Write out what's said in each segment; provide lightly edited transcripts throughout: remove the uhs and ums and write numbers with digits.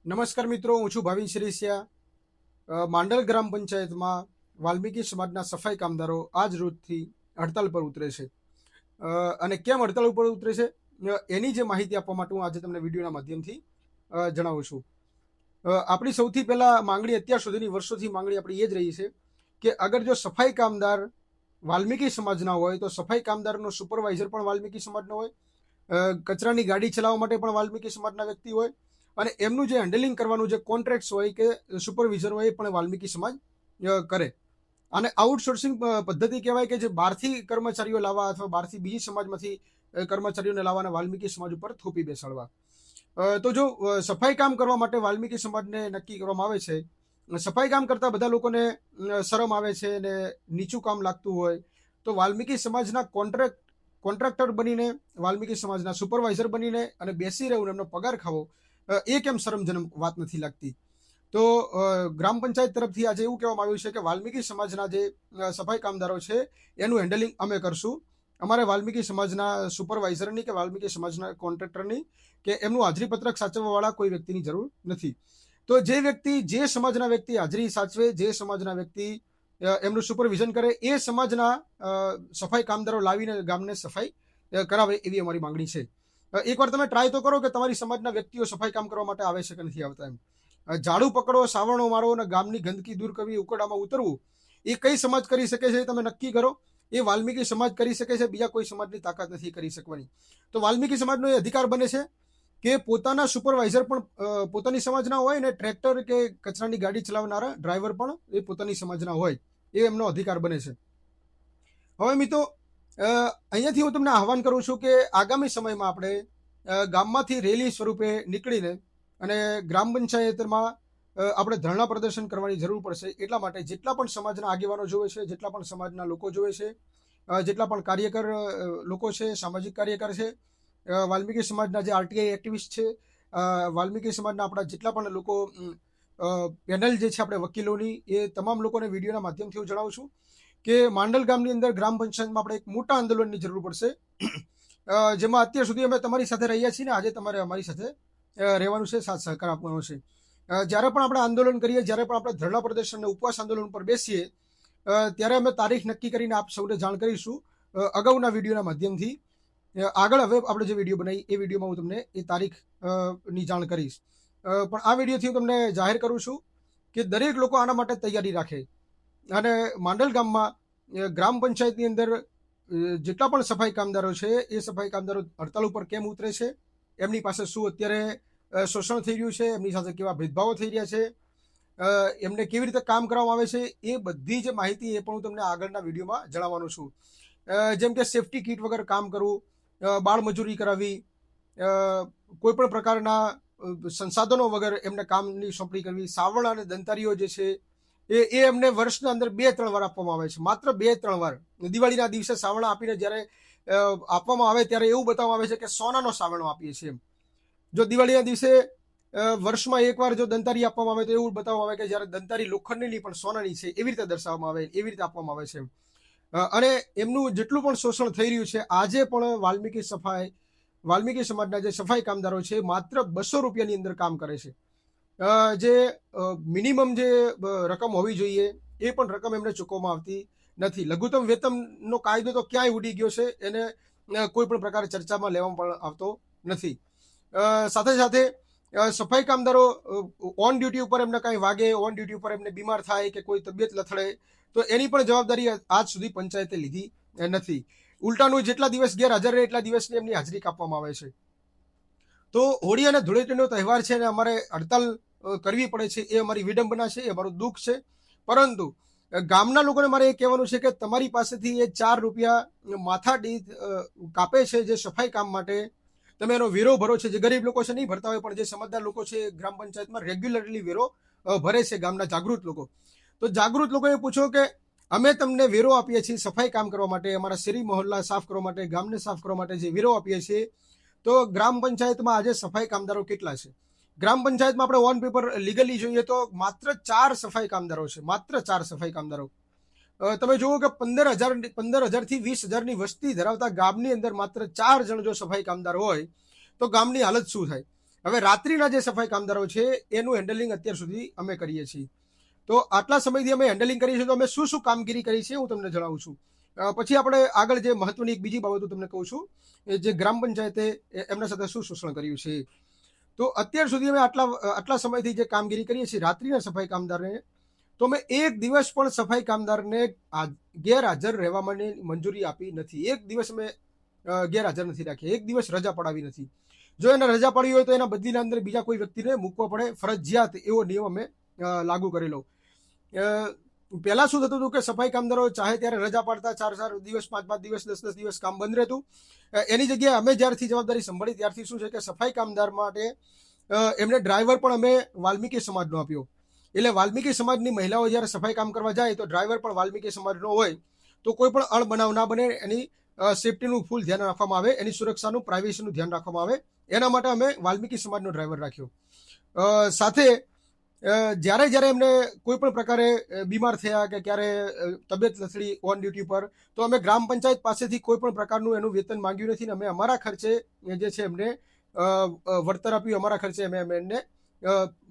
નમસ્કાર મિત્રો, હું છું ભાવિન શિરીસિયા। માંડલ ગ્રામ પંચાયતમાં વાલ્મીકી સમાજના સફાઈ કામદારો આજ રોજથી હડતાલ પર ઉતરે છે। અને કેમ હડતાલ ઉપર ઉતરે છે એની જે માહિતી આપવા માટે હું આજે તમને વિડીયોના માધ્યમથી જણાવું છું। આપણી સૌથી પહેલા માંગણી, અત્યાર સુધીની વર્ષોથી માંગણી આપણી એ જ રહી છે કે અગર જો સફાઈ કામદાર વાલ્મીકી સમાજના હોય તો સફાઈ કામદારનો સુપરવાઇઝર પણ વાલ્મીકી સમાજનો હોય, કચરાની ગાડી ચલાવવા માટે પણ વાલ્મીકી સમાજના વ્યક્તિ હોય, અને એમનું જે હેન્ડલિંગ કરવાનું જે કોન્ટ્રાક્ટ હોય કે સુપરવિઝન હોય એ પણ વાલ્મીકી સમાજ કરે। અને આઉટસોર્સિંગ પદ્ધતિ કહેવાય કે જે બહારથી કર્મચારીઓ લાવવા અથવા બહારથી બીજી સમાજમાંથી કર્મચારીઓને લાવવાના વાલ્મીકી સમાજ ઉપર થોપી બેસાડવા। તો જો સફાઈ કામ કરવા માટે વાલ્મીકી સમાજને નક્કી કરવામાં આવે છે, સફાઈ કામ કરતા બધા લોકોને શરમ આવે છે ને નીચું કામ લાગતું હોય, તો વાલ્મીકી સમાજના કોન્ટ્રાક્ટર બનીને, વાલ્મીકી સમાજના સુપરવાઇઝર બનીને અને બેસી રહેવું, એમનો પગાર ખાવો, એ કેમ શરમજનક વાત નથી લાગતી? તો ગ્રામ પંચાયત તરફથી આજે એવું કહેવામાં આવ્યું છે કે વાલ્મીકી સમાજના જે સફાઈ કામદારો છે એનું હેન્ડલિંગ અમે કરશું। અમારે વાલ્મીકી સમાજના સુપરવાઇઝરની કે વાલ્મીકી સમાજના કોન્ટ્રાક્ટરની કે એમનું હાજરીપત્રક સાચવવાવાળા કોઈ વ્યક્તિની જરૂર નથી। તો જે વ્યક્તિ, જે સમાજના વ્યક્તિ હાજરી સાચવે, જે સમાજના વ્યક્તિ એમનું સુપરવિઝન કરે, એ સમાજના સફાઈ કામદારો લાવીને ગામને સફાઈ કરાવે, એવી અમારી માંગણી છે। એકવાર તમે ટ્રાય તો કરો કે તમારી સમાજના વ્યક્તિઓ સફાઈ કામ કરવા માટે આવે છે કે નથી આવતા એમ। ઝાડુ પકડો, સાવરણો મારો અને ગામની ગંદકી દૂર કરવી, ઉકરડામાં ઉતરવું, એ કઈ સમાજ કરી શકે છે તમે નક્કી કરો। એ વાલ્મીકી સમાજ કરી શકે છે, બીજા કોઈ સમાજની તાકાત નથી કરી શકવાની। તો વાલ્મીકી સમાજનો એ અધિકાર બને છે કે પોતાના સુપરવાઇઝર પણ પોતાની સમાજના હોય ને ટ્રેક્ટર કે કચરાની ગાડી ચલાવનારા ડ્રાઈવર પણ એ પોતાની સમાજના હોય, એ એમનો અધિકાર બને છે। હવે મિત્રો, અહીંયાથી હું તમને આહવાન કરું છું કે આગામી સમયમાં આપણે ગામમાંથી રેલી સ્વરૂપે નીકળીને અને ગ્રામ પંચાયતમાં આપણે ધરણા પ્રદર્શન કરવાની જરૂર પડશે। એટલા માટે જેટલા પણ સમાજના આગેવાનો જોવે છે, જેટલા પણ સમાજના લોકો જોવે છે, જેટલા પણ કાર્યકર લોકો છે, સામાજિક કાર્યકર છે, વાલ્મીકી સમાજના જે આરટીઆઈ એક્ટિવિસ્ટ છે, વાલ્મીકી સમાજના આપણા જેટલા પણ લોકો પેનલ જે છે આપણે વકીલોની, એ તમામ લોકોને વિડીયોના માધ્યમથી હું જણાવું છું કે માંડલ ગામની અંદર ગ્રામ પંચાયતમાં આપણે એક મોટા આંદોલનની જરૂર પડશે, જેમાં અત્યાર સુધી અમે તમારી સાથે રહ્યા છીએ ને આજે તમારે અમારી સાથે રહેવાનું છે, સાથ સહકાર આપવાનો છે। જ્યારે પણ આપણે આંદોલન કરીએ, જ્યારે પણ આપણે ધરણા પ્રદર્શન અને ઉપવાસ આંદોલન પર બેસીએ, ત્યારે અમે તારીખ નક્કી કરીને આપ સૌને જાણ કરીશું અગાઉના વિડીયોના માધ્યમથી। આગળ હવે આપણે જે વિડીયો બનાવી એ વિડીયોમાં હું તમને એ તારીખની જાણ કરીશ। પણ આ વિડીયોથી હું તમને જાહેર કરું છું કે દરેક લોકો આના માટે તૈયારી રાખે અને માંડલ ગામમાં ગ્રામ પંચાયતની અંદર જેટલા પણ સફાઈ કામદારો છે એ સફાઈ કામદારો હડતાલ ઉપર કેમ ઉતરે છે, એમની પાસે શું અત્યારે શોષણ થઈ રહ્યું છે, એમની સાથે કેવા ભેદભાવો થઈ રહ્યા છે, એમને કેવી રીતે કામ કરવામાં આવે છે, એ બધી જ માહિતી એ પણ હું તમને આગળના વિડીયોમાં જણાવવાનો છું। જેમ કે સેફટી કિટ વગર કામ કરવું, બાળ મજૂરી કરાવી, કોઈ પણ પ્રકારના સંસાધનો વગર એમને કામની સોંપણી કરવી, સાવણ અને દંતારીઓ જે છે એ એમને વર્ષના અંદર 2-3 વાર આપવામાં આવે છે, માત્ર 2-3 વાર। દિવાળીના દિવસે સાવણ આપીને જ્યારે આપવામાં આવે ત્યારે એવું બતાવવામાં આવે છે કે સોનાનો સાવણો આપીએ છીએ એમ। જો દિવાળીના દિવસે વર્ષમાં એકવાર જો દંતારી આપવામાં આવે તો એવું બતાવવામાં આવે કે જ્યારે દંતારી લોખંડની નહીં પણ સોનાની છે, એવી રીતે દર્શાવવામાં આવે, એવી રીતે આપવામાં આવે છે। અને એમનું જેટલું પણ શોષણ થઈ રહ્યું છે, આજે પણ વાલ્મીકી સમાજના જે સફાઈ કામદારો છે માત્ર 200 રૂપિયાની અંદર કામ કરે છે। જે મિનિમમ જે રકમ હોવી જોઈએ એ પણ રકમ એમને ચૂકવવામાં આવતી નથી। લઘુત્તમ વેતનનો કાયદો તો ક્યાંય ઉડી ગયો છે, એને કોઈ પણ પ્રકારે ચર્ચામાં લેવામાં પણ આવતો નથી। સાથે સાથે સફાઈ કામદારો ઓન ડ્યુટી ઉપર એમને કાંઈ વાગે, ઓન ડ્યુટી ઉપર એમને બીમાર થાય કે કોઈ તબિયત લથડે તો એની પણ જવાબદારી આજ સુધી પંચાયતે લીધી નથી। ઉલટાનું જેટલા દિવસ ગેરહાજર રહે એટલા દિવસની એમની હાજરી કાપવામાં આવે છે। તો હોળી અને ધૂળેટીનો તહેવાર છે અને અમારે હડતાલ કરવી પડે છે, એ અમારી વિડંબના છે, એ અમારું દુઃખ છે। પરંતુ ગામના લોકોને મારે એ કહેવાનું છે કે તમારી પાસેથી એ 4 રૂપિયા માથા દીઠ કાપે છે જે સફાઈ કામ માટે, તમે એનો વેરો ભરો છે। જે ગરીબ લોકો છે નહીં ભરતા હોય, પણ જે સમજદાર લોકો છે ગ્રામ પંચાયતમાં રેગ્યુલરલી વેરો ભરે છે, ગામના જાગૃત લોકો। તો જાગૃત લોકોએ પૂછો કે અમે તમને વેરો આપીએ છીએ સફાઈ કામ કરવા માટે, અમારા શેરી મહોલ્લા સાફ કરવા માટે, ગામને સાફ કરવા માટે જે વેરો આપીએ છીએ, તો ગ્રામ પંચાયતમાં આજે સફાઈ કામદારો કેટલા છે? ગ્રામ પંચાયતમાં આપણે ઓન પેપર લીગલી જોઈએ તો માત્ર 4 સફાઈ કામદારો છે, માત્ર 4 સફાઈ કામદારો। તમે જુઓ કે 15,000થી 20,000ની વસ્તી ધરાવતા ગામની અંદર માત્ર 4 જણ જો સફાઈ કામદાર હોય તો ગામની હાલત શું થાય? હવે રાત્રિના જે સફાઈ કામદારો છે એનું હેન્ડલિંગ અત્યાર સુધી અમે કરીએ છીએ. તો આટલા સમયથી અમે હેન્ડલિંગ કરીએ છીએ, તો અમે શું શું કામગીરી કરી છે હું તમને જણાવું છું. પછી આપણે આગળ જે મહત્વની એક બીજી બાબતો તમને કહું છું, જે ગ્રામ પંચાયતે એમના સાથે શું શોષણ કર્યું છે. તો અત્યાર સુધી અમે આટલા સમયથી જે કામગીરી કરીએ છીએ રાત્રિના સફાઈ કામદારને, તો અમે એક દિવસ પણ સફાઈ કામદારને ગેરહાજર રહેવા માટે મંજૂરી આપી નથી. એક દિવસ અમે ગેરહાજર નથી રાખ્યા, એક દિવસ રજા પડાવી નથી. જો એને રજા પડી હોય તો એના બદલીના અંદર બીજા કોઈ વ્યક્તિને મૂકવો પડે, ફરજિયાત એવો નિયમ અમે લાગુ કરેલો. પહેલા શું થતું હતું કે સફાઈ કામદારો ચાહે ત્યારે રજા પાડતા, 4 દિવસ, 5 દિવસ, 10 દિવસ કામ બંધ રહેતું. એની જગ્યાએ અમે જ્યારથી જવાબદારી સંભાળી ત્યારથી શું છે કે સફાઈ કામદાર માટે એમને ડ્રાઈવર પણ અમે વાલ્મીકી સમાજનો આપ્યો. એટલે વાલ્મીકી સમાજની મહિલાઓ જ્યારે સફાઈ કામ કરવા જાય તો ડ્રાઈવર પણ વાલ્મીકી સમાજનો હોય, તો કોઈ પણ અણબનાવ ના બને, એની સેફટીનું ફૂલ ધ્યાન રાખવામાં આવે, એની સુરક્ષાનું, પ્રાઇવેસીનું ધ્યાન રાખવામાં આવે. એના માટે અમે વાલ્મીકી સમાજનો ડ્રાઈવર રાખ્યો. સાથે જ્યારે એમને કોઈ પણ પ્રકારે બીમાર થયા કે ક્યારે તબિયત લથડી ઓન ડ્યુટી પર, તો અમે ગ્રામ પંચાયત પાસેથી કોઈ પણ પ્રકારનું એનું વેતન માંગ્યું નથી. અમે અમારા ખર્ચે જે છે એમને વળતર આપ્યું, અમારા ખર્ચે અમે એમને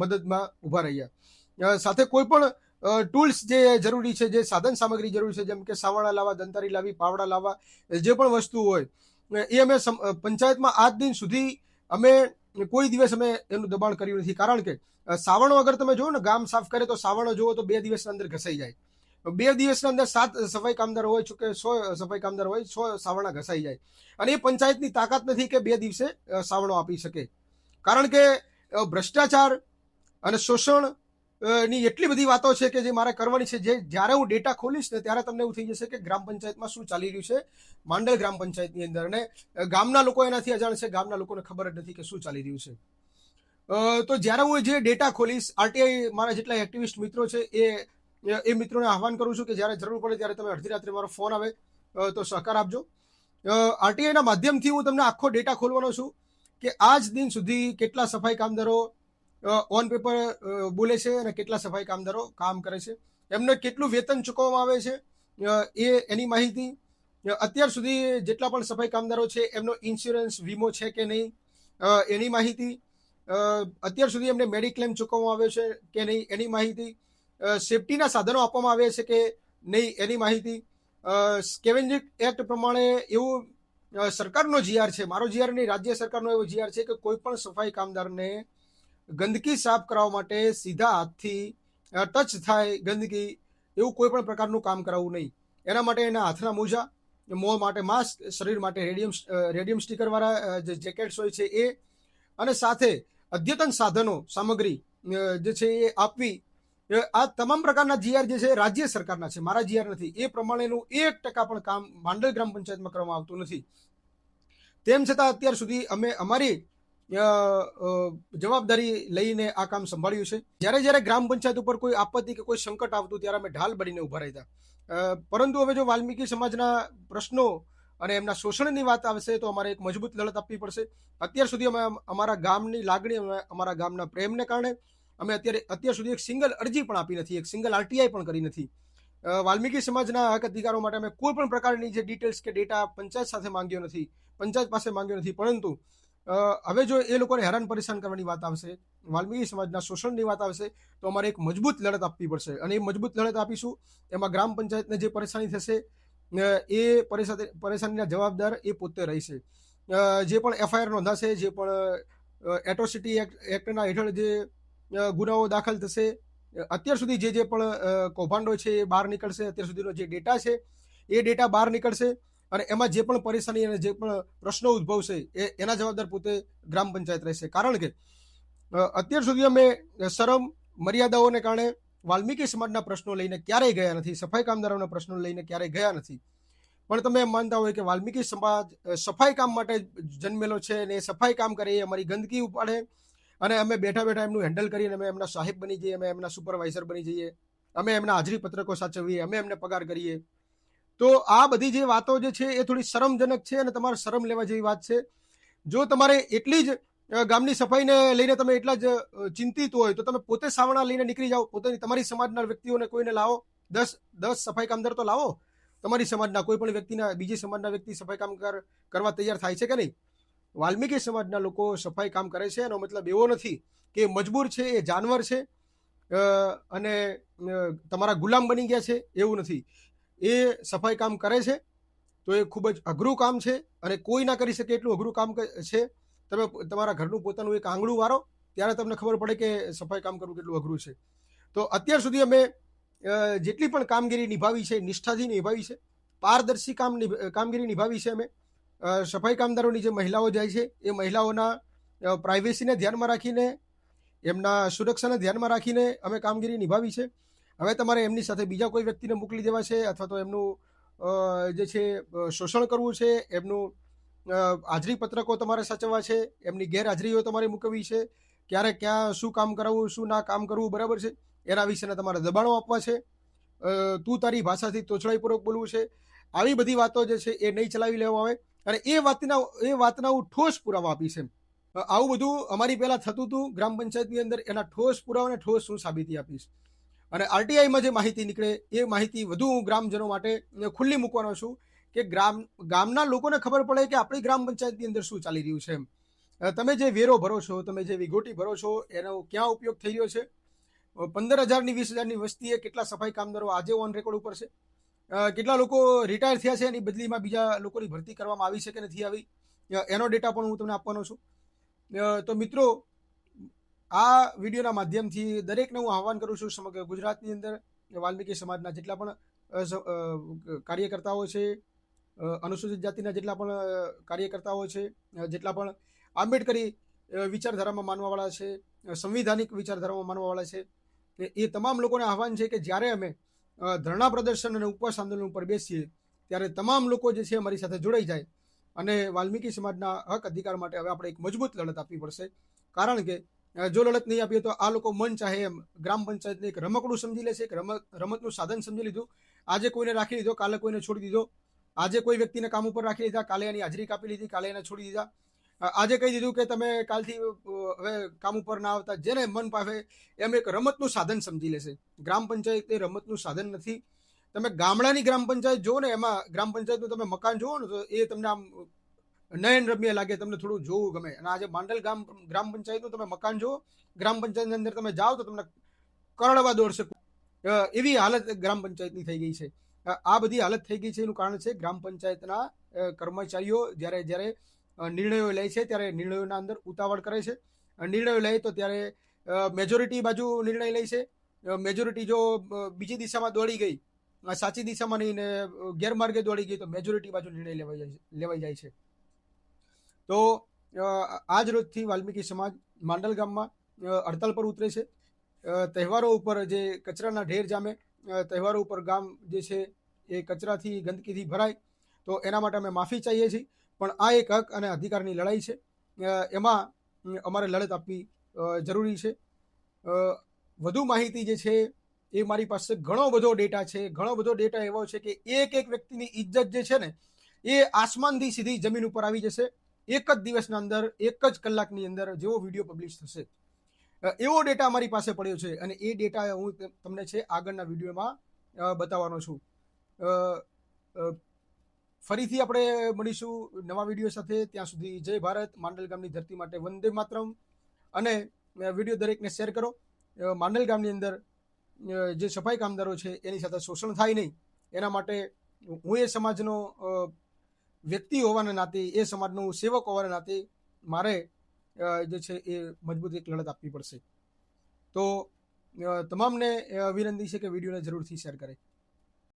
મદદમાં ઊભા રહ્યા. સાથે કોઈ પણ ટૂલ્સ જે જરૂરી છે, જે સાધન સામગ્રી જરૂરી છે, જેમ કે સાવરણા લાવવા, દંતારી લાવી, પાવડા લાવવા, જે પણ વસ્તુ હોય એ અમે પંચાયતમાં આજ દિન સુધી અમે કોઈ દિવસ અમે એનું દબાણ કર્યું નથી. કારણ કે સાવરણો અગર તમે જુઓ ને, ગામ સાફ કરે તો સાવરણો જુઓ તો 2 દિવસના અંદર ઘસાઈ જાય. 2 દિવસના અંદર 7 સફાઈ કામદાર હોય કે 100 સફાઈ કામદાર હોય, 100 સાવરણા ઘસાઈ જાય. અને એ પંચાયતની તાકાત નથી કે 2 દિવસે સાવરણો આપી શકે. કારણ કે ભ્રષ્ટાચાર અને શોષણ ની એટલી બધી વાતો છે કે જે મારે કરવાની છે. જે જ્યારે હું ડેટા ખોલીશ ને ત્યારે તમને એવું થઈ જશે કે ગ્રામ પંચાયતમાં શું ચાલી રહ્યું છે, માંડલ ગ્રામ પંચાયતની અંદર. અને ગામના લોકો એનાથી અજાણ છે, ગામના લોકોને ખબર જ નથી કે શું ચાલી રહ્યું છે. તો જ્યારે હું જે ડેટા ખોલીશ, આરટીઆઈ મારા જેટલા એક્ટિવિસ્ટ મિત્રો છે એ મિત્રોને આહવાન કરું છું કે જ્યારે જરૂર પડે ત્યારે તમે અડધી રાત્રે મારો ફોન આવે તો સહકાર આપજો. આરટીઆઈના માધ્યમથી હું તમને આખો ડેટા ખોલવાનો છું કે આજ દિન સુધી કેટલા સફાઈ કામદારો ઓન પેપર બોલે છે અને કેટલા સફાઈ કામદારો કામ કરે છે, એમને કેટલું વેતન ચૂકવવામાં આવે છે, એની માહિતી, અત્યાર સુધી જેટલા પણ સફાઈ કામદારો છે એમનો ઇન્સ્યોરન્સ વીમો છે કે નહીં એની માહિતી, અત્યાર સુધી એમને મેડિક્લેમ ચૂકવવામાં આવ્યો છે કે નહીં એની માહિતી, સેફટીના સાધનો આપવામાં આવે છે કે નહીં એની માહિતી. સ્કેવેન્જિંગ એક્ટ પ્રમાણે એવું સરકારનો જીઆર છે, મારો જીઆર નહીં, રાજ્ય સરકારનો એવો જીઆર છે કે કોઈ પણ સફાઈ કામદારને ગંદકી સાફ કરવા માટે સીધા હાથથી ટચ થાય ગંદકી એવું કોઈ પણ પ્રકારનું કામ કરાવવું નહીં. એના માટે એના હાથના મોજા, મોં માટે માસ્ક, શરીર માટે રેડિયમ સ્ટીકરવાળા જે જેકેટ્સ હોય છે એ, અને સાથે અદ્યતન સાધનો સામગ્રી જે છે એ આપવી. આ તમામ પ્રકારના જીઆર જે છે રાજ્ય સરકારના છે, મારા જીઆર નથી. એ પ્રમાણેનું 1% પણ કામ માંડલ ગ્રામ પંચાયતમાં કરવામાં આવતું નથી. તેમ છતાં અત્યાર સુધી અમે અમારી જવાબદારી લઈને આ કામ સંભાળ્યું છે. જ્યારે ગ્રામ પંચાયત ઉપર કોઈ આપત્તિ કે કોઈ સંકટ આવતું ત્યારે અમે ઢાલ બનીને ઉભા રહેતા. પરંતુ હવે જો વાલ્મીકી સમાજના પ્રશ્નો અને એમના શોષણની વાત આવશે તો અમારે એક મજબૂત લડત આપવી પડશે. અત્યાર સુધી અમે અમારા ગામની લાગણી, અમારા ગામના પ્રેમને કારણે અમે અત્યાર સુધી એક સિંગલ અરજી પણ આપી નથી, એક સિંગલ આરટીઆઈ પણ કરી નથી. વાલ્મીકી સમાજના હક અધિકારો માટે અમે કોઈ પણ પ્રકારની જે ડિટેલ્સ કે ડેટા પંચાયત સાથે માંગ્યો નથી, પંચાયત પાસે માંગ્યો નથી. પરંતુ હવે જો એ લોકોને હેરાન પરેશાન કરવાની વાત આવશે, વાલ્મીકી સમાજના શોષણની વાત આવશે, તો અમારે એક મજબૂત લડત આપવી પડશે. અને એ મજબૂત લડત આપીશું. એમાં ગ્રામ પંચાયતને જે પરેશાની થશે એ પરેશાનીના જવાબદાર એ પોતે રહેશે. જે પણ એફઆઈઆર નોંધાશે, જે પણ એટ્રોસિટી એક્ટના હેઠળ જે ગુનાઓ દાખલ થશે, અત્યાર સુધી જે પણ કૌભાંડો છે એ બહાર નીકળશે. અત્યાર સુધીનો જે ડેટા છે એ ડેટા બહાર નીકળશે. અને એમાં જે પણ પરેશાની અને જે પણ પ્રશ્નો ઉદ્ભવશે એના જવાબદાર પોતે ગ્રામ પંચાયત રહેશે. કારણ કે અત્યાર સુધી અમે શરમ મર્યાદાઓને કારણે વાલ્મીકી સમાજના પ્રશ્નો લઈને ક્યારેય ગયા નથી, સફાઈ કામદારોના પ્રશ્નો લઈને ક્યારેય ગયા નથી. પણ તમે એમ માનતા હોય કે વાલ્મીકી સમાજ સફાઈ કામ માટે જન્મેલો છે અને એ સફાઈ કામ કરે, એ અમારી ગંદકી ઉપાડે અને અમે બેઠા બેઠા એમનું હેન્ડલ કરીને અમે એમના સાહેબ બની જઈએ, અમે એમના સુપરવાઇઝર બની જઈએ, અમે એમના હાજરી પત્રકો સાચવીએ, અમે એમને પગાર કરીએ. તો આ બધી જે વાતો જે છે એ થોડી શરમજનક છે અને તમારે શરમ લેવા જેવી વાત છે. જો તમારે એટલી જ ગામની સફાઈને લઈને તમે એટલા જ ચિંતિત હોય તો તમે પોતે સાવરણા લઈને નીકળી જાઓ, પોતે તમારી સમાજના વ્યક્તિઓને કોઈને લાવો, 10 સફાઈ કામદાર તો લાવો. તમારી સમાજના કોઈ પણ વ્યક્તિના બીજી સમાજના વ્યક્તિ સફાઈ કામ કરવા તૈયાર થાય છે કે નહીં? વાલ્મીકી સમાજના લોકો સફાઈ કામ કરે છે એનો મતલબ એવો નથી કે મજબૂર છે, એ જાનવર છે અને તમારા ગુલામ બની ગયા છે, એવું નથી. એ સફાઈ કામ કરે છે તો એ ખૂબ જ અઘરું કામ છે અને કોઈ ના કરી શકે એટલું અઘરું કામ છે. તમે તમારા ઘરનું પોતાનું એક આંગણું વારો ત્યારે તમને ખબર પડે કે સફાઈ કામ કરવું કેટલું અઘરું છે. તો અત્યાર સુધી અમે જેટલી પણ કામગીરી નિભાવી છે, નિષ્ઠાથી નિભાવી છે, પારદર્શી કામગીરી નિભાવી છે. અમે સફાઈ કામદારોની જે મહિલાઓ જાય છે એ મહિલાઓના પ્રાઇવેસીને ધ્યાનમાં રાખીને, એમના સુરક્ષાને ધ્યાનમાં રાખીને અમે કામગીરી નિભાવી છે. હવે તમારે એમની સાથે બીજા કોઈ વ્યક્તિને મોકલી દેવા છે અથવા તો એમનું જે છે શોષણ કરવું છે, એમનું હાજરી પત્રકો તમારે સાચવવા છે, એમની ગેરહાજરીઓ તમારે મૂકવી છે, ક્યારે ક્યાં શું કામ કરાવવું, શું ના કામ કરવું, બરાબર છે, એના વિશેના તમારે દબાણો આપવા છે. તું તારી ભાષાથી તોછડાઈપૂર્વક બોલવું છે. આવી બધી વાતો જે છે એ નહીં ચલાવી લેવા આવે અને એ વાતના હું ઠોસ પુરાવા આપીશ એમ. આવું બધું અમારી પહેલા થતું હતું ગ્રામ પંચાયતની અંદર, એના ઠોસ પુરાવા અને ઠોસ હું સાબિતી આપીશ. અને આરટીઆઈમાં જે માહિતી નીકળે એ માહિતી વધુ હું ગ્રામજનો માટે ખુલ્લી મૂકવાનો છું કે ગામના લોકોને ખબર પડે કે આપણી ગ્રામ પંચાયતની અંદર શું ચાલી રહ્યું છે એમ. તમે જે વેરો ભરો છો, તમે જે વિગોટી ભરો છો, એનો ક્યાં ઉપયોગ થઈ રહ્યો છે. 15,000ની 20,000ની વસ્તીએ કેટલા સફાઈ કામદારો આજે ઓન રેકોર્ડ ઉપર છે, કેટલા લોકો રિટાયર થયા છે, એની બદલીમાં બીજા લોકોની ભરતી કરવામાં આવી છે કે નથી આવી, એનો ડેટા પણ હું તમને આપવાનો છું. તો મિત્રો, આ વિડીયોના માધ્યમથી દરેકને હું આહવાન કરું છું, સમગ્ર ગુજરાતની અંદર વાલ્મીકી સમાજના જેટલા પણ કાર્યકર્તાઓ છે, અનુસૂચિત જાતિના જેટલા પણ કાર્યકર્તાઓ છે, જેટલા પણ આંબેડકરી વિચારધારામાં માનવાવાળા છે, સંવિધાનિક વિચારધારામાં માનવાવાળા છે, એ તમામ લોકોને આહવાન છે કે જ્યારે અમે ધરણા પ્રદર્શન અને ઉપવાસ આંદોલન ઉપર બેસીએ ત્યારે તમામ લોકો જે છે અમારી સાથે જોડાઈ જાય અને વાલ્મીકી સમાજના હક અધિકાર માટે હવે આપણે એક મજબૂત લડત આપવી પડશે. કારણ કે જો લડત નહીં આપીએ તો આ લોકો મન ચાહે એમ ગ્રામ પંચાયતને એક રમકડું સમજી લેશે, એક રમતનું સાધન સમજી લીધું. આજે કોઈને રાખી લીધો, કાલે કોઈને છોડી દીધો. આજે કોઈ વ્યક્તિને કામ ઉપર રાખી લીધા, કાલે એની હાજરી કાપી લીધી, કાલે એને છોડી દીધા. આજે કહી દીધું કે તમે કાલથી હવે કામ ઉપર ના આવતા. જેને મન પાવે એમ એક રમતનું સાધન સમજી લેશે. ગ્રામ પંચાયત એ રમતનું સાધન નથી. તમે ગામડાની ગ્રામ પંચાયત જુઓ ને, એમાં ગ્રામ પંચાયતનું તમે મકાન જુઓ ને તો એ તમને આમ નયન રમ્ય લાગે, તમને થોડું જોવું ગમે. અને આજે માંડલ ગ્રામ પંચાયતનું તમે મકાન જુઓ, ગ્રામ પંચાયતની અંદર તમે જાઓ તો તમને કરડવા દોડશે. એવી હાલત ગ્રામ પંચાયતની થઈ ગઈ છે. આ બધી હાલત થઈ ગઈ છે એનું કારણ છે ગ્રામ પંચાયતના કર્મચારીઓ જ્યારે નિર્ણયો લે છે ત્યારે નિર્ણયોના અંદર ઉતાવળ કરે છે. નિર્ણયો લે તો ત્યારે મેજોરિટી બાજુ નિર્ણય લે છે. મેજોરિટી જો બીજી દિશામાં દોડી ગઈ, સાચી દિશામાં નહીં ને ગેરમાર્ગે દોડી ગઈ, તો મેજોરિટી બાજુ નિર્ણય લેવાઈ જાય છે. તો આજ રોજથી વાલ્મીકી સમાજ માંડલ ગામમાં હડતાલ પર ઉતરે છે. તહેવારો ઉપર જે કચરાના ઢેર જામે, તહેવારો ઉપર ગામ જે છે એ કચરાથી, ગંદકીથી ભરાય, તો એના માટે અમે માફી ચાહીએ છીએ. પણ આ એક હક અને અધિકારની લડાઈ છે, એમાં અમારે લડત આપવી જરૂરી છે. વધુ માહિતી જે છે એ મારી પાસે ઘણો બધો ડેટા છે. ઘણો બધો ડેટા એવો છે કે એક વ્યક્તિની ઇજ્જત જે છે ને એ આસમાનથી સીધી જમીન ઉપર આવી જશે એક જ દિવસના અંદર, એક જ કલાકની અંદર જેવો વિડીયો પબ્લિશ થશે. એવો ડેટા અમારી પાસે પડ્યો છે અને એ ડેટા હું તમને છે આગળના વિડીયોમાં બતાવવાનો છું. ફરીથી આપણે મળીશું નવા વિડીયો સાથે. ત્યાં સુધી જય ભારત. માંડલ ગામની ધરતી માટે વંદે માતરમ. અને વિડીયો દરેકને શેર કરો. માંડલ ગામની અંદર જે સફાઈ કામદારો છે એની સાથે શોષણ થાય નહીં, એના માટે હું એ સમાજનો વ્યક્તિ હોવાના નાતે, એ સમાજનો સેવક હોવાના નાતે મારે જે છે એ મજબૂત એક લડત આપવી પડશે. તો તમામને વિનંતી છે કે વિડીયોને જરૂરથી શેર કરે.